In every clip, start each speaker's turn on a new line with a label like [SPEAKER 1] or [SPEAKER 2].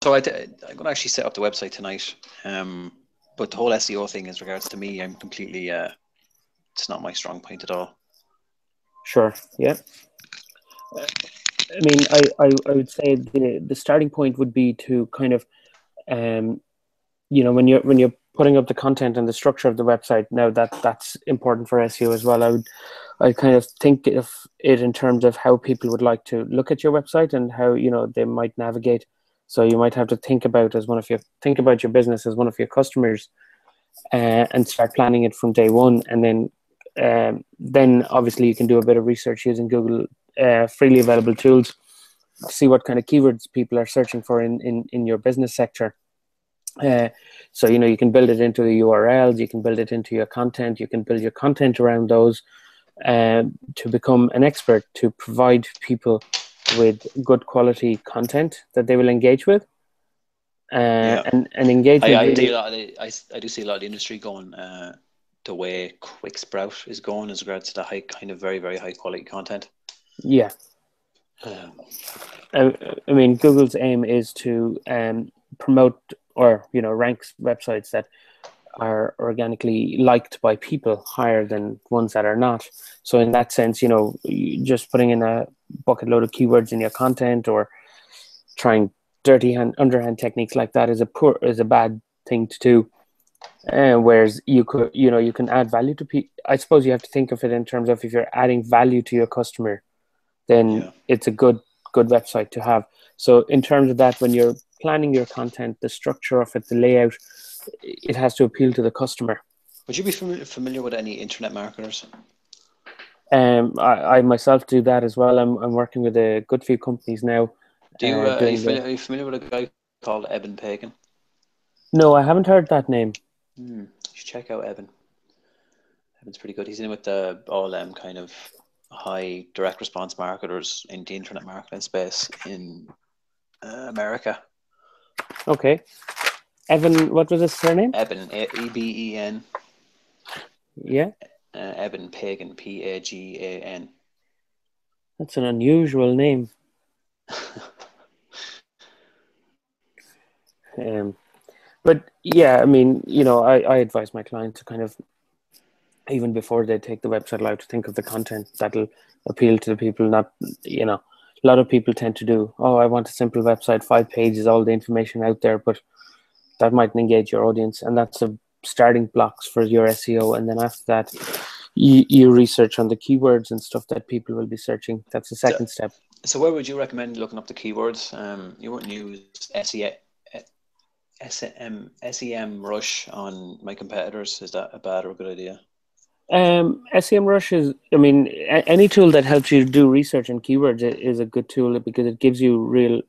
[SPEAKER 1] So I'm going to actually set up the website tonight. But the whole SEO thing, as regards to me, I'm completely, it's not my strong point at all.
[SPEAKER 2] Sure. Yeah. I mean, I would say the starting point would be to kind of, you know, when you're putting up the content and the structure of the website. Now that's important for SEO as well. I kind of think of it in terms of how people would like to look at your website and how, you know, they might navigate. So you might have to think about your business as one of your customers, and start planning it from day one. And then obviously you can do a bit of research using Google freely available tools to see what kind of keywords people are searching for in your business sector. So, you know, you can build it into the URLs, you can build it into your content, you can build your content around those, to become an expert, to provide people with good quality content that they will engage with. And engagement.
[SPEAKER 1] I do see a lot of the industry going the way Quick Sprout is going, as regards to the high, kind of very, very high quality content.
[SPEAKER 2] Yeah. I mean, Google's aim is to promote, or, you know, rank websites that are organically liked by people higher than ones that are not. So in that sense, you know, just putting in a bucket load of keywords in your content, or trying underhand techniques like that is a bad thing to do. Whereas you can add value to people. I suppose you have to think of it in terms of, if you're adding value to your customer, then it's a good website to have. So in terms of that, when you're planning your content, the structure of it, the layout, it has to appeal to the customer.
[SPEAKER 1] Would you be familiar with any internet marketers?
[SPEAKER 2] I myself do that as well. I'm working with a good few companies now.
[SPEAKER 1] Are you familiar with a guy called Eben Pagan?
[SPEAKER 2] No, I haven't heard that name.
[SPEAKER 1] You should check out Eben. Eben's pretty good. He's in with all kind of high direct response marketers in the internet marketing space in America.
[SPEAKER 2] Okay. Evan, what was his surname?
[SPEAKER 1] Eben, E-B-E-N.
[SPEAKER 2] Yeah.
[SPEAKER 1] Eben Pagan, P-A-G-A-N.
[SPEAKER 2] That's an unusual name. But yeah, I mean, you know, I advise my client to kind of, even before they take the website live, to think of the content that'll appeal to the people. Not, you know, a lot of people tend to do, oh, I want a simple website, 5 pages, all the information out there, but that mightn't engage your audience. And that's a starting blocks for your SEO. And then after that, you research on the keywords and stuff that people will be searching. That's the second step.
[SPEAKER 1] So where would you recommend looking up the keywords? You wouldn't use SEM Rush on my competitors. Is that a bad or a good idea?
[SPEAKER 2] SEM Rush is, I mean, any tool that helps you do research on keywords is a good tool, because it gives you real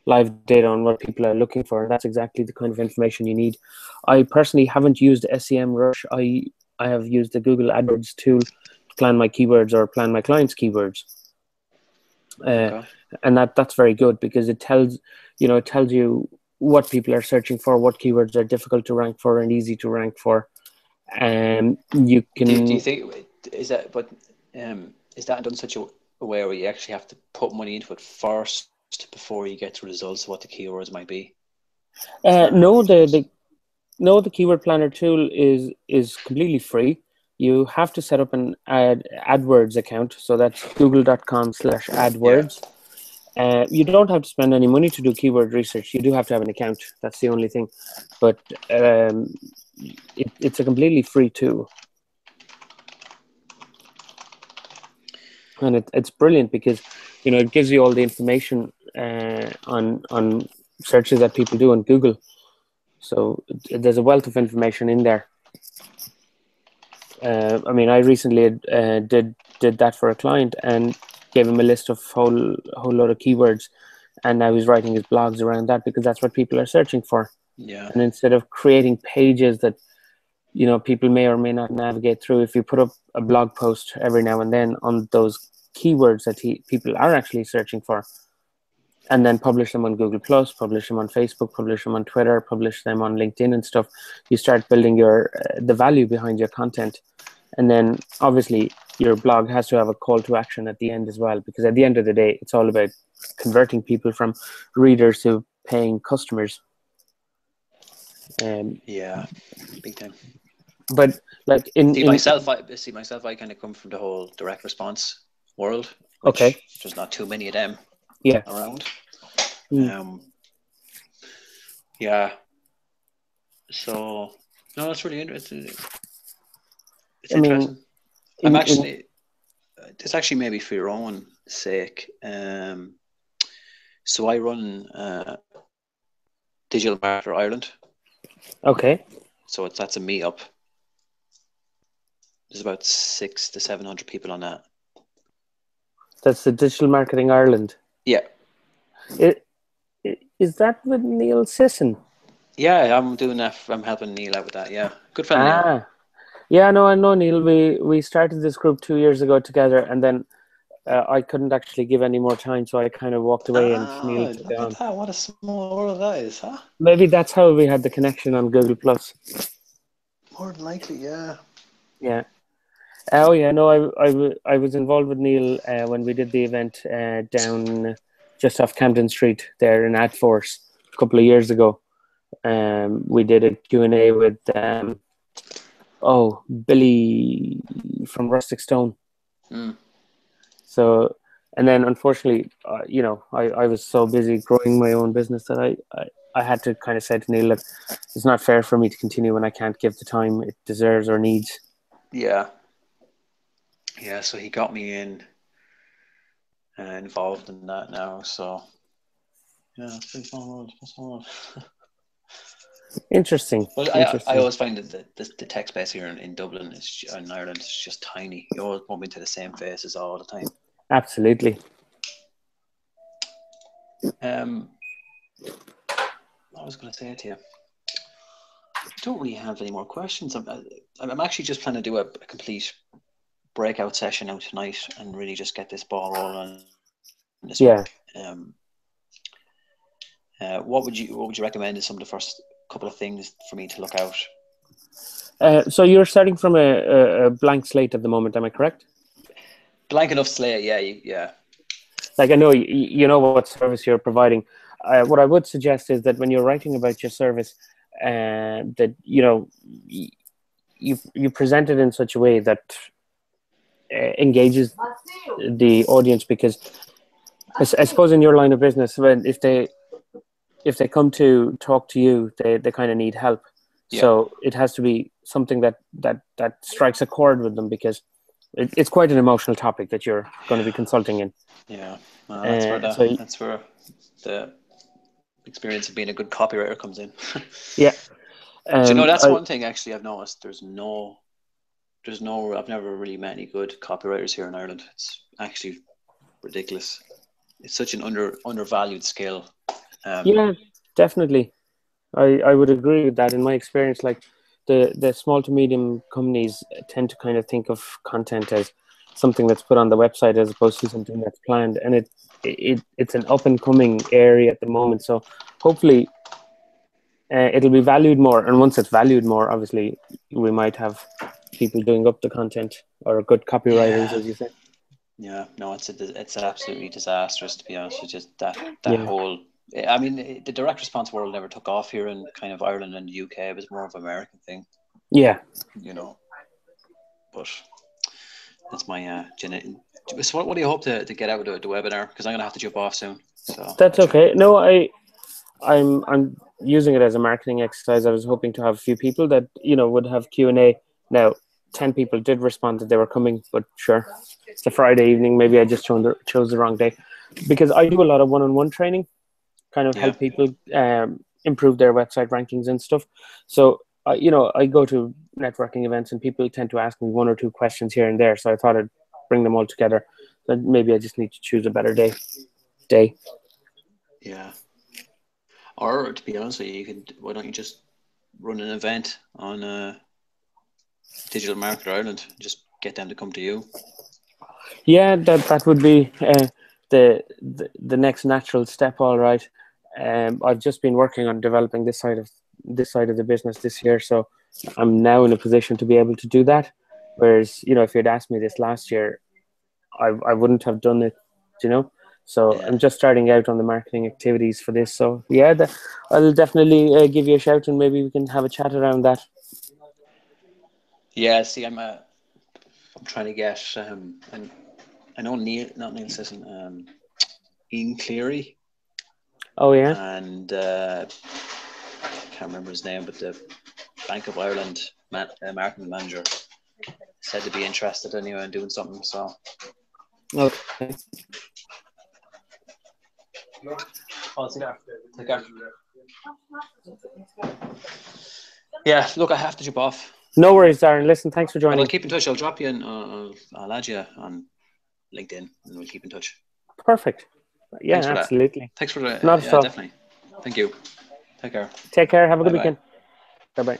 [SPEAKER 2] live data on what people are looking for, and that's exactly the kind of information you need. I personally haven't used SEM Rush. I have used the Google AdWords tool to plan my keywords, or plan my clients' keywords. And that's very good, because it tells you what people are searching for, what keywords are difficult to rank for and easy to rank for. And you can.
[SPEAKER 1] Do you think is that done such a way where you actually have to put money into it first before you get to results of what the keywords might be?
[SPEAKER 2] No, the keyword planner tool is completely free. You have to set up an AdWords account, so that's google.com/AdWords. You don't have to spend any money to do keyword research. You do have to have an account. That's the only thing. But it's a completely free tool. And it's brilliant, because, you know, it gives you all the information on searches that people do on Google. So there's a wealth of information in there. I mean, I recently did that for a client, and gave him a list of whole load of keywords, and now he's writing his blogs around that, because that's what people are searching for.
[SPEAKER 1] Yeah.
[SPEAKER 2] And instead of creating pages that, you know, people may or may not navigate through, if you put up a blog post every now and then on those keywords that people are actually searching for, and then publish them on Google+, publish them on Facebook, publish them on Twitter, publish them on LinkedIn and stuff, you start building the value behind your content. And then obviously your blog has to have a call to action at the end as well, because at the end of the day, it's all about converting people from readers to paying customers.
[SPEAKER 1] Yeah, big time.
[SPEAKER 2] But like
[SPEAKER 1] myself, I kind of come from the whole direct response world, which
[SPEAKER 2] okay,
[SPEAKER 1] there's not too many of them
[SPEAKER 2] yeah,
[SPEAKER 1] around.
[SPEAKER 2] mm.
[SPEAKER 1] Yeah. So no, that's really interesting. It's
[SPEAKER 2] I mean,
[SPEAKER 1] interesting. It's actually maybe for your own sake. So I run Digital Marketer Ireland.
[SPEAKER 2] okay.
[SPEAKER 1] So that's a meetup. There's about 600 to 700 people on that.
[SPEAKER 2] That's the Digital Marketing Ireland.
[SPEAKER 1] Yeah.
[SPEAKER 2] Is that with Neil Sisson?
[SPEAKER 1] Yeah, I'm doing that. I'm helping Neil out with that. Yeah, good friend Neil.
[SPEAKER 2] Yeah, no, I know Neil. We started this group 2 years ago together, and then I couldn't actually give any more time, so I kind of walked away, and Neil took it
[SPEAKER 1] Look at
[SPEAKER 2] on.
[SPEAKER 1] that! What a small world that is, huh?
[SPEAKER 2] Maybe that's how we had the connection on Google Plus.
[SPEAKER 1] More than likely, yeah.
[SPEAKER 2] Yeah. Oh yeah, no, I was involved with Neil when we did the event down just off Camden Street there in Adforce a couple of years ago. We did a Q&A with Billy from Rustic Stone.
[SPEAKER 1] Mm.
[SPEAKER 2] So, and then unfortunately, I was so busy growing my own business that I had to kind of say to Neil, look, it's not fair for me to continue when I can't give the time it deserves or needs.
[SPEAKER 1] Yeah. Yeah, so he got me involved in that now. So, yeah, it's pretty fun world.
[SPEAKER 2] Interesting.
[SPEAKER 1] Well, I
[SPEAKER 2] Interesting.
[SPEAKER 1] always find that the tech space here in Dublin in Ireland is just tiny. You always bump into the same faces all the time.
[SPEAKER 2] Absolutely.
[SPEAKER 1] I was going to say to you, I don't really have any more questions. I'm actually just planning to do a complete breakout session out tonight and really just get this ball rolling this week. What would you recommend as some of the first couple of things for me to look out?
[SPEAKER 2] So you're starting from a blank slate at the moment, am I correct?
[SPEAKER 1] Blank enough slate, yeah.
[SPEAKER 2] Like I know you know what service you're providing. What I would suggest is that when you're writing about your service, that you present it in such a way that engages the audience, because I suppose in your line of business, if they come to talk to you, they kind of need help. Yeah. So it has to be something that strikes a chord with them, because it's quite an emotional topic that you're going to be consulting in.
[SPEAKER 1] Yeah, that's where the experience of being a good copywriter comes in.
[SPEAKER 2] Yeah.
[SPEAKER 1] That's one thing actually I've noticed. There's no. I've never really met any good copywriters here in Ireland. It's actually ridiculous. It's such an undervalued skill.
[SPEAKER 2] Yeah, definitely. I would agree with that. In my experience, like the small to medium companies tend to kind of think of content as something that's put on the website as opposed to something that's planned, and it's an up and coming area at the moment. So hopefully it'll be valued more, and once it's valued more, obviously we might have people doing up the content, or good copywriters, as you say.
[SPEAKER 1] Yeah, no, it's absolutely disastrous, to be honest. It's just that
[SPEAKER 2] Yeah.
[SPEAKER 1] whole. I mean, the direct response world never took off here in kind of Ireland and the UK. It was more of an American thing.
[SPEAKER 2] Yeah.
[SPEAKER 1] But that's my genetic. So what do you hope to get out of the webinar? Because I'm going to have to jump off soon. So
[SPEAKER 2] that's okay. No, I'm using it as a marketing exercise. I was hoping to have a few people that would have Q&A. Now 10 people did respond that they were coming, but sure, it's a Friday evening. Maybe I just chose the wrong day, because I do a lot of one-on-one training, kind of help people improve their website rankings and stuff. So I go to networking events and people tend to ask me one or two questions here and there. So I thought I'd bring them all together. But maybe I just need to choose a better day.
[SPEAKER 1] Yeah. Or to be honest with you, why don't you just run an event on Digital Marketer Ireland? Just get them to come to you.
[SPEAKER 2] Yeah, that would be the next natural step. All right. I've just been working on developing this side of the business this year, so I'm now in a position to be able to do that. Whereas, if you'd asked me this last year, I wouldn't have done it. So
[SPEAKER 1] Yeah.
[SPEAKER 2] I'm just starting out on the marketing activities for this. So yeah, I'll definitely give you a shout, and maybe we can have a chat around that.
[SPEAKER 1] Yeah, see, I'm trying to get and I know not Neil Sisson, Ian Cleary,
[SPEAKER 2] Oh yeah.
[SPEAKER 1] and can't remember his name, but the Bank of Ireland marketing manager said to be interested anyway in doing something. So
[SPEAKER 2] Okay.
[SPEAKER 1] I'll see that. Take care. Yeah, look, I have to jump off.
[SPEAKER 2] No worries, Darren. Listen, thanks for
[SPEAKER 1] But I'll
[SPEAKER 2] joining.
[SPEAKER 1] keep in touch. I'll drop you in. I'll add you on LinkedIn, and we'll keep in touch.
[SPEAKER 2] Perfect. Yeah,
[SPEAKER 1] Thanks for that.
[SPEAKER 2] absolutely.
[SPEAKER 1] Thanks for the.
[SPEAKER 2] Not at
[SPEAKER 1] Yeah,
[SPEAKER 2] all.
[SPEAKER 1] definitely. Thank you. Take care.
[SPEAKER 2] Take care. Have a
[SPEAKER 1] Bye
[SPEAKER 2] good
[SPEAKER 1] bye.
[SPEAKER 2] weekend. Bye bye.